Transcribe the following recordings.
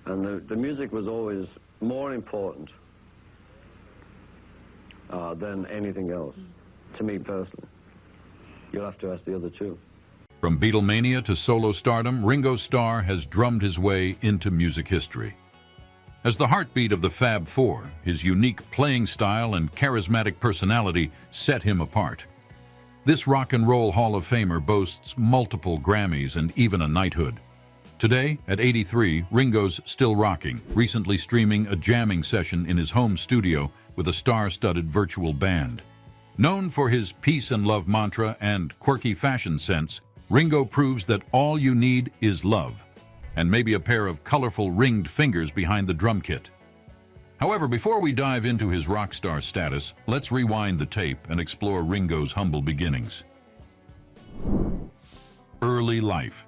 And the music was always more important than anything else, to me personally. You'll have to ask the other two. From Beatlemania to solo stardom, Ringo Starr has drummed his way into music history. As the heartbeat of the Fab Four, his unique playing style and charismatic personality set him apart. This rock and roll Hall of Famer boasts multiple Grammys and even a knighthood. Today, at 83, Ringo's still rocking, recently streaming a jamming session in his home studio with a star-studded virtual band. Known for his peace and love mantra and quirky fashion sense, Ringo proves that all you need is love, and maybe a pair of colorful ringed fingers behind the drum kit. However, before we dive into his rock star status, let's rewind the tape and explore Ringo's humble beginnings. Early life.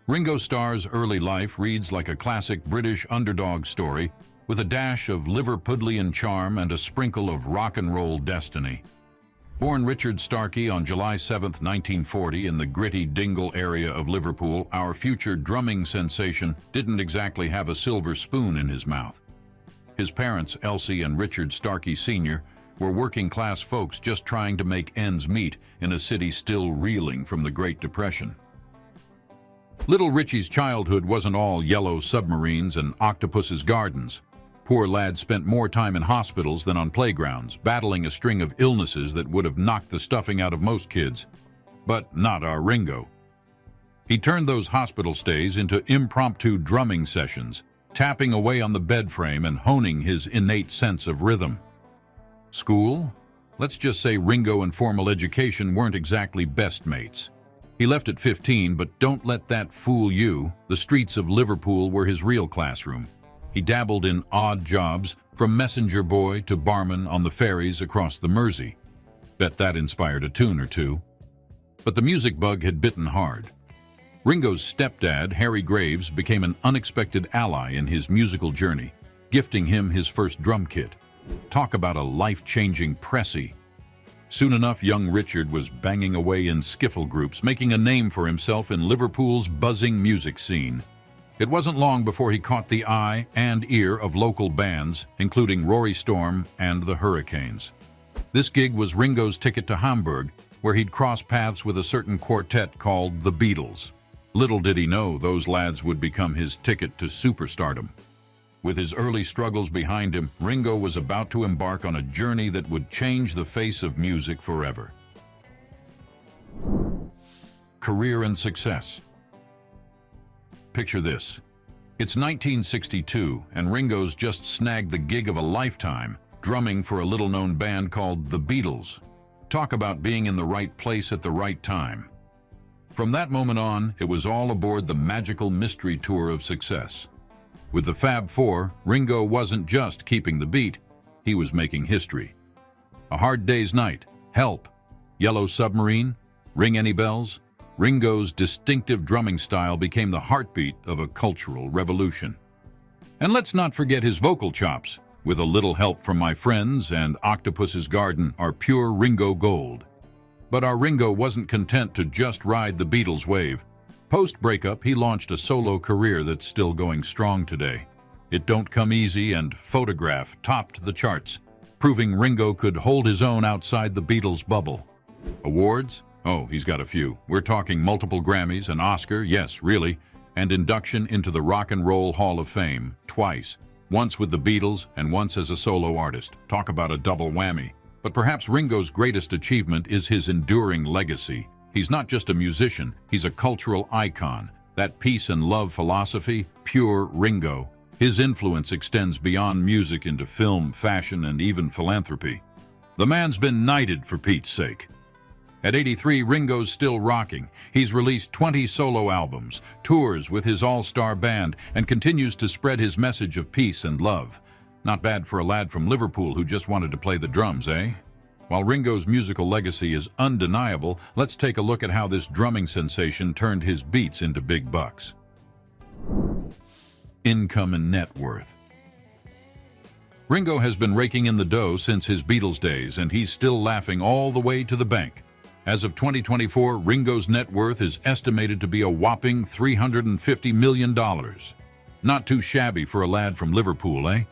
Ringo Starr's early life reads like a classic British underdog story with a dash of Liverpudlian charm and a sprinkle of rock and roll destiny. Born Richard Starkey on July 7, 1940 in the gritty Dingle area of Liverpool, our future drumming sensation didn't exactly have a silver spoon in his mouth. His parents, Elsie and Richard Starkey Sr., were working-class folks just trying to make ends meet in a city still reeling from the Great Depression. Little Richie's childhood wasn't all yellow submarines and octopus's gardens. Poor lad spent more time in hospitals than on playgrounds, battling a string of illnesses that would have knocked the stuffing out of most kids. But not our Ringo. He turned those hospital stays into impromptu drumming sessions, tapping away on the bed frame and honing his innate sense of rhythm. School? Let's just say Ringo and formal education weren't exactly best mates. He left at 15, but don't let that fool you. The streets of Liverpool were his real classroom. He dabbled in odd jobs, from messenger boy to barman on the ferries across the Mersey. Bet that inspired a tune or two. But the music bug had bitten hard. Ringo's stepdad, Harry Graves, became an unexpected ally in his musical journey, gifting him his first drum kit. Talk about a life-changing pressy. Soon enough, young Richard was banging away in skiffle groups, making a name for himself in Liverpool's buzzing music scene. It wasn't long before he caught the eye and ear of local bands, including Rory Storm and the Hurricanes. This gig was Ringo's ticket to Hamburg, where he'd cross paths with a certain quartet called the Beatles. Little did he know those lads would become his ticket to superstardom. With his early struggles behind him, Ringo was about to embark on a journey that would change the face of music forever. Career and success. Picture this. It's 1962, and Ringo's just snagged the gig of a lifetime, drumming for a little-known band called the Beatles. Talk about being in the right place at the right time. From that moment on, it was all aboard the magical mystery tour of success. With the Fab Four, Ringo wasn't just keeping the beat, he was making history. A Hard Day's Night, Help, Yellow Submarine, Ring Any Bells? Ringo's distinctive drumming style became the heartbeat of a cultural revolution. And let's not forget his vocal chops. With a little help from my friends and Octopus's Garden are pure Ringo gold. But our Ringo wasn't content to just ride the Beatles wave. Post-breakup, he launched a solo career that's still going strong today. It Don't Come Easy and Photograph topped the charts, proving Ringo could hold his own outside the Beatles bubble. Awards? Oh, he's got a few. We're talking multiple Grammys, an Oscar, yes, really, and induction into the Rock and Roll Hall of Fame, twice. Once with the Beatles and once as a solo artist. Talk about a double whammy. But perhaps Ringo's greatest achievement is his enduring legacy. He's not just a musician, he's a cultural icon. That peace and love philosophy, pure Ringo. His influence extends beyond music into film, fashion, and even philanthropy. The man's been knighted for Pete's sake. At 83, Ringo's still rocking. He's released 20 solo albums, tours with his all-star band, and continues to spread his message of peace and love. Not bad for a lad from Liverpool who just wanted to play the drums, eh? While Ringo's musical legacy is undeniable, let's take a look at how this drumming sensation turned his beats into big bucks. Income and net worth. Ringo has been raking in the dough since his Beatles days, and he's still laughing all the way to the bank. As of 2024, Ringo's net worth is estimated to be a whopping $350 million. Not too shabby for a lad from Liverpool, eh?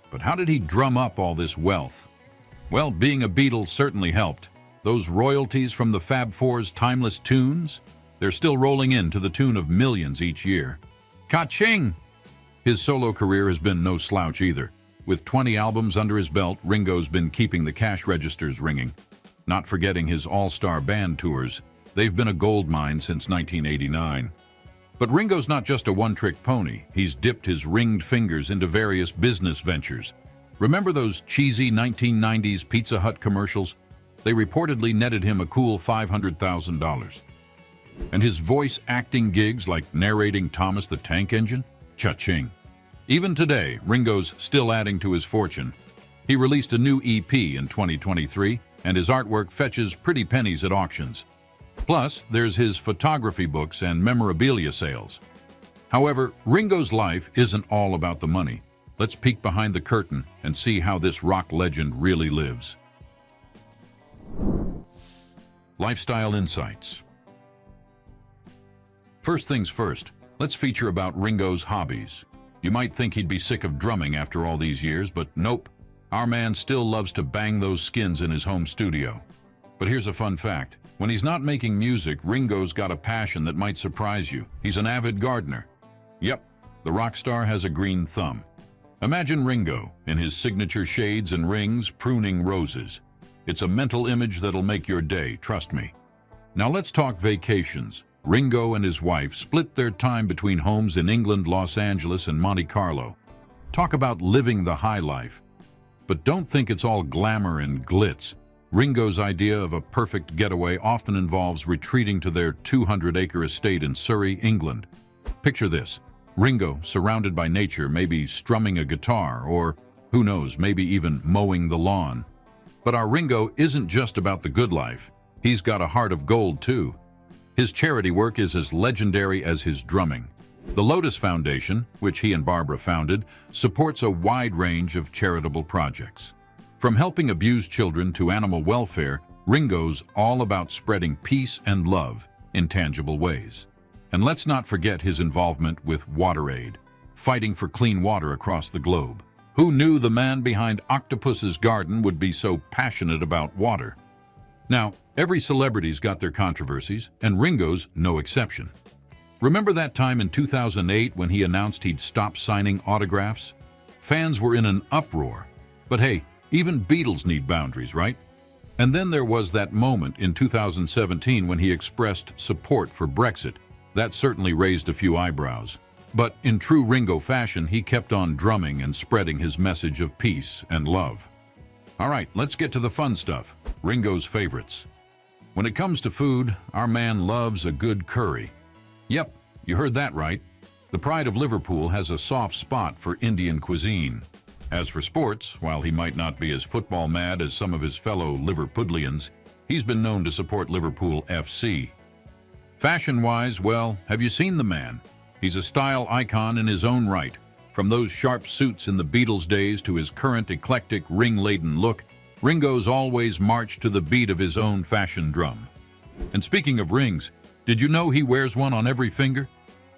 But how did he drum up all this wealth? Well, being a Beatle certainly helped. Those royalties from the Fab Four's timeless tunes? They're still rolling in to the tune of millions each year. Ka-ching! His solo career has been no slouch either. With 20 albums under his belt, Ringo's been keeping the cash registers ringing. Not forgetting his all-star band tours. They've been a goldmine since 1989. But Ringo's not just a one-trick pony. He's dipped his ringed fingers into various business ventures. Remember those cheesy 1990s Pizza Hut commercials? They reportedly netted him a cool $500,000. And his voice acting gigs like narrating Thomas the Tank Engine? Cha-ching. Even today, Ringo's still adding to his fortune. He released a new EP in 2023, and his artwork fetches pretty pennies at auctions. Plus, there's his photography books and memorabilia sales. However, Ringo's life isn't all about the money. Let's peek behind the curtain and see how this rock legend really lives. Lifestyle Insights. First things first, let's feature about Ringo's hobbies. You might think he'd be sick of drumming after all these years, but nope. Our man still loves to bang those skins in his home studio. But here's a fun fact. When he's not making music, Ringo's got a passion that might surprise you. He's an avid gardener. Yep, the rock star has a green thumb. Imagine Ringo, in his signature shades and rings, pruning roses. It's a mental image that'll make your day, trust me. Now let's talk vacations. Ringo and his wife split their time between homes in England, Los Angeles, and Monte Carlo. Talk about living the high life. But don't think it's all glamour and glitz. Ringo's idea of a perfect getaway often involves retreating to their 200-acre estate in Surrey, England. Picture this. Ringo, surrounded by nature, maybe strumming a guitar, or, who knows, maybe even mowing the lawn. But our Ringo isn't just about the good life. He's got a heart of gold, too. His charity work is as legendary as his drumming. The Lotus Foundation, which he and Barbara founded, supports a wide range of charitable projects. From helping abused children to animal welfare, Ringo's all about spreading peace and love in tangible ways. And let's not forget his involvement with WaterAid, fighting for clean water across the globe. Who knew the man behind Octopus's Garden would be so passionate about water? Now, every celebrity's got their controversies, and Ringo's no exception. Remember that time in 2008 when he announced he'd stop signing autographs? Fans were in an uproar. But hey, even Beatles need boundaries, right? And then there was that moment in 2017 when he expressed support for Brexit. That certainly raised a few eyebrows. But in true Ringo fashion, he kept on drumming and spreading his message of peace and love. All right, let's get to the fun stuff. Ringo's favorites. When it comes to food, our man loves a good curry. Yep, you heard that right. The pride of Liverpool has a soft spot for Indian cuisine. As for sports, while he might not be as football mad as some of his fellow Liverpudlians, he's been known to support Liverpool FC. Fashion-wise, well, have you seen the man? He's a style icon in his own right. From those sharp suits in the Beatles' days to his current eclectic ring-laden look, Ringo's always marched to the beat of his own fashion drum. And speaking of rings, did you know he wears one on every finger?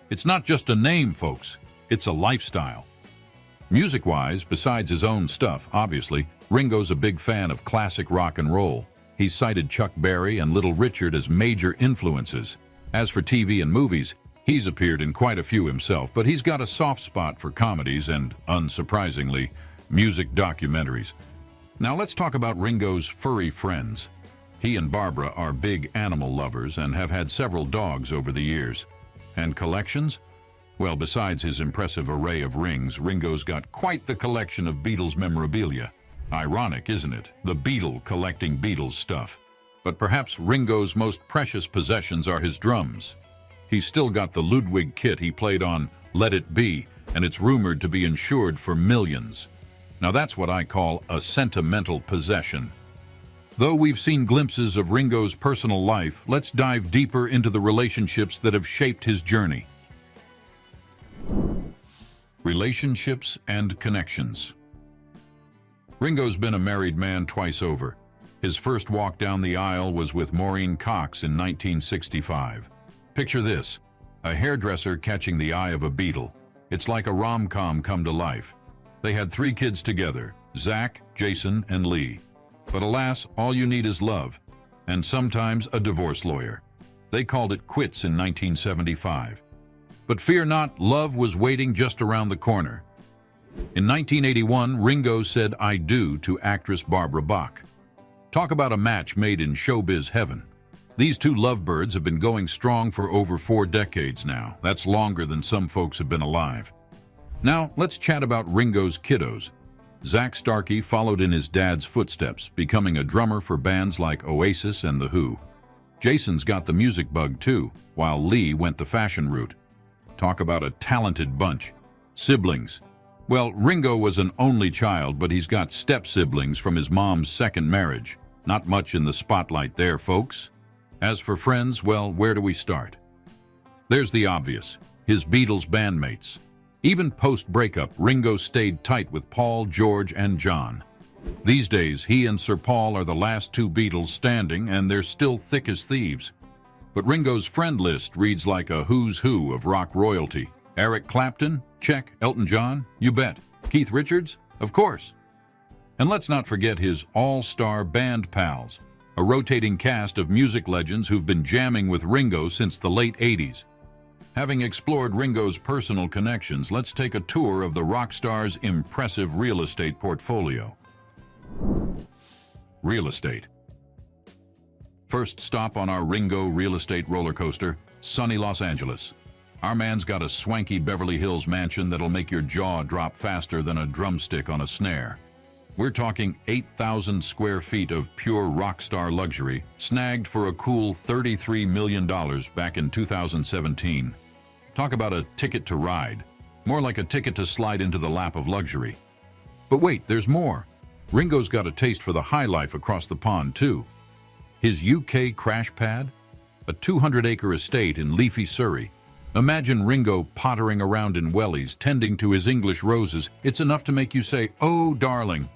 It's not just a name, folks. It's a lifestyle. Music-wise, besides his own stuff, obviously, Ringo's a big fan of classic rock and roll. He's cited Chuck Berry and Little Richard as major influences. As for TV and movies, he's appeared in quite a few himself, but he's got a soft spot for comedies and, unsurprisingly, music documentaries. Now let's talk about Ringo's furry friends. He and Barbara are big animal lovers and have had several dogs over the years. And collections? Well, besides his impressive array of rings, Ringo's got quite the collection of Beatles memorabilia. Ironic, isn't it? The Beatle collecting Beatles stuff. But perhaps Ringo's most precious possessions are his drums. He's still got the Ludwig kit he played on Let It Be, and it's rumored to be insured for millions. Now that's what I call a sentimental possession. Though we've seen glimpses of Ringo's personal life, let's dive deeper into the relationships that have shaped his journey. Relationships and connections. Ringo's been a married man twice over. His first walk down the aisle was with Maureen Cox in 1965. Picture this, a hairdresser catching the eye of a Beatle. It's like a rom-com come to life. They had 3 kids together, Zach, Jason, and Lee. But alas, all you need is love, and sometimes a divorce lawyer. They called it quits in 1975. But fear not, love was waiting just around the corner. In 1981, Ringo said "I do" to actress Barbara Bach. Talk about a match made in showbiz heaven. These 2 lovebirds have been going strong for over 4 decades now. That's longer than some folks have been alive. Now, let's chat about Ringo's kiddos. Zach Starkey followed in his dad's footsteps, becoming a drummer for bands like Oasis and The Who. Jason's got the music bug too, while Lee went the fashion route. Talk about a talented bunch. Siblings. Well, Ringo was an only child, but he's got step-siblings from his mom's second marriage. Not much in the spotlight there, folks. As for friends, well, where do we start? There's the obvious, his Beatles bandmates. Even post-breakup, Ringo stayed tight with Paul, George, and John. These days, he and Sir Paul are the last 2 Beatles standing, and they're still thick as thieves. But Ringo's friend list reads like a who's who of rock royalty. Eric Clapton? Check. Elton John? You bet. Keith Richards? Of course. And let's not forget his all-star band pals, a rotating cast of music legends who've been jamming with Ringo since the late 80s. Having explored Ringo's personal connections, let's take a tour of the rock star's impressive real estate portfolio. Real estate. First stop on our Ringo real estate roller coaster, sunny Los Angeles. Our man's got a swanky Beverly Hills mansion that'll make your jaw drop faster than a drumstick on a snare. We're talking 8,000 square feet of pure rock star luxury, snagged for a cool $33 million back in 2017. Talk about a ticket to ride. More like a ticket to slide into the lap of luxury. But wait, there's more. Ringo's got a taste for the high life across the pond, too. His UK crash pad? A 200-acre estate in leafy Surrey. Imagine Ringo pottering around in wellies, tending to his English roses. It's enough to make you say, "Oh, darling."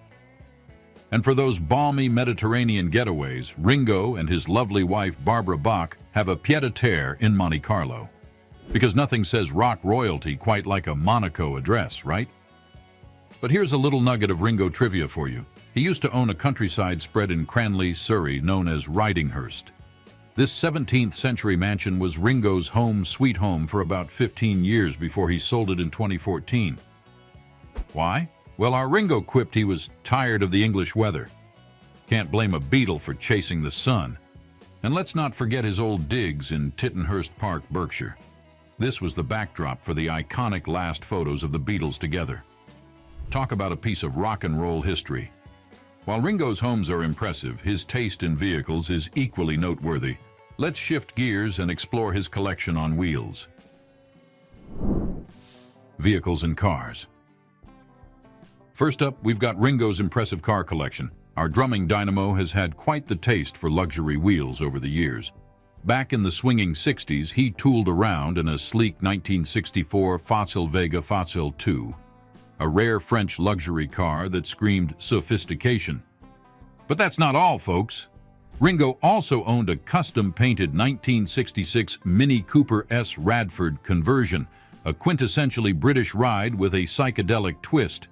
And for those balmy Mediterranean getaways, Ringo and his lovely wife Barbara Bach have a pied-à-terre in Monte Carlo. Because nothing says rock royalty quite like a Monaco address, right? But here's a little nugget of Ringo trivia for you. He used to own a countryside spread in Cranleigh, Surrey, known as Ridinghurst. This 17th century mansion was Ringo's home sweet home for about 15 years before he sold it in 2014. Why? Well, our Ringo quipped he was tired of the English weather. Can't blame a Beatle for chasing the sun. And let's not forget his old digs in Tittenhurst Park, Berkshire. This was the backdrop for the iconic last photos of the Beatles together. Talk about a piece of rock and roll history. While Ringo's homes are impressive, his taste in vehicles is equally noteworthy. Let's shift gears and explore his collection on wheels. Vehicles and cars. First up, we've got Ringo's impressive car collection. Our drumming dynamo has had quite the taste for luxury wheels over the years. Back in the swinging 60s, he tooled around in a sleek 1964 Facile Vega Facile 2. A rare French luxury car that screamed sophistication. But that's not all, folks. Ringo also owned a custom-painted 1966 Mini Cooper S Radford conversion, a quintessentially British ride with a psychedelic twist.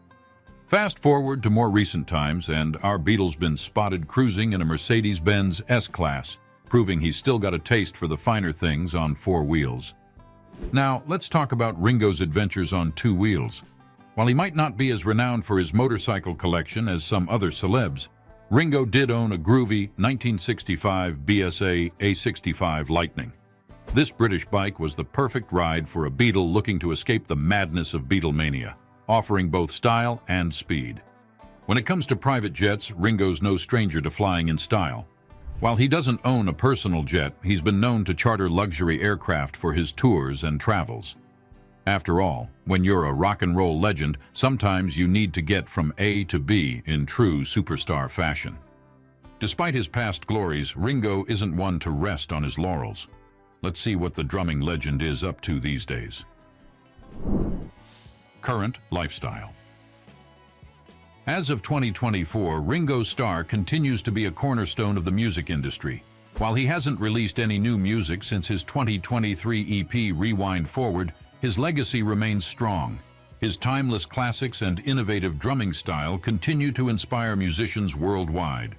Fast forward to more recent times, and our Beatle's been spotted cruising in a Mercedes-Benz S-Class, proving he's still got a taste for the finer things on 4 wheels. Now, let's talk about Ringo's adventures on 2 wheels. While he might not be as renowned for his motorcycle collection as some other celebs, Ringo did own a groovy 1965 BSA A65 Lightning. This British bike was the perfect ride for a Beatle looking to escape the madness of Beatlemania, offering both style and speed. When it comes to private jets, Ringo's no stranger to flying in style. While he doesn't own a personal jet, he's been known to charter luxury aircraft for his tours and travels. After all, when you're a rock and roll legend, sometimes you need to get from A to B in true superstar fashion. Despite his past glories, Ringo isn't one to rest on his laurels. Let's see what the drumming legend is up to these days. Current lifestyle. As of 2024, Ringo Starr continues to be a cornerstone of the music industry. While he hasn't released any new music since his 2023 EP Rewind Forward, his legacy remains strong. His timeless classics and innovative drumming style continue to inspire musicians worldwide.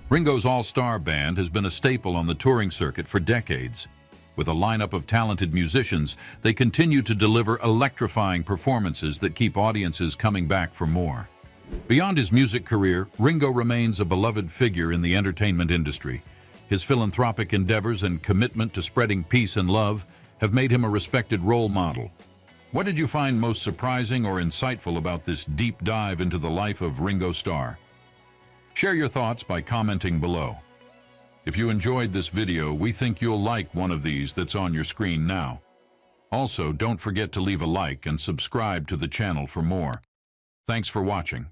Ringo's all-star band has been a staple on the touring circuit for decades. With a lineup of talented musicians, they continue to deliver electrifying performances that keep audiences coming back for more. Beyond his music career, Ringo remains a beloved figure in the entertainment industry. His philanthropic endeavors and commitment to spreading peace and love have made him a respected role model. What did you find most surprising or insightful about this deep dive into the life of Ringo Starr? Share your thoughts by commenting below. If you enjoyed this video, we think you'll like one of these that's on your screen now. Also, don't forget to leave a like and subscribe to the channel for more. Thanks for watching.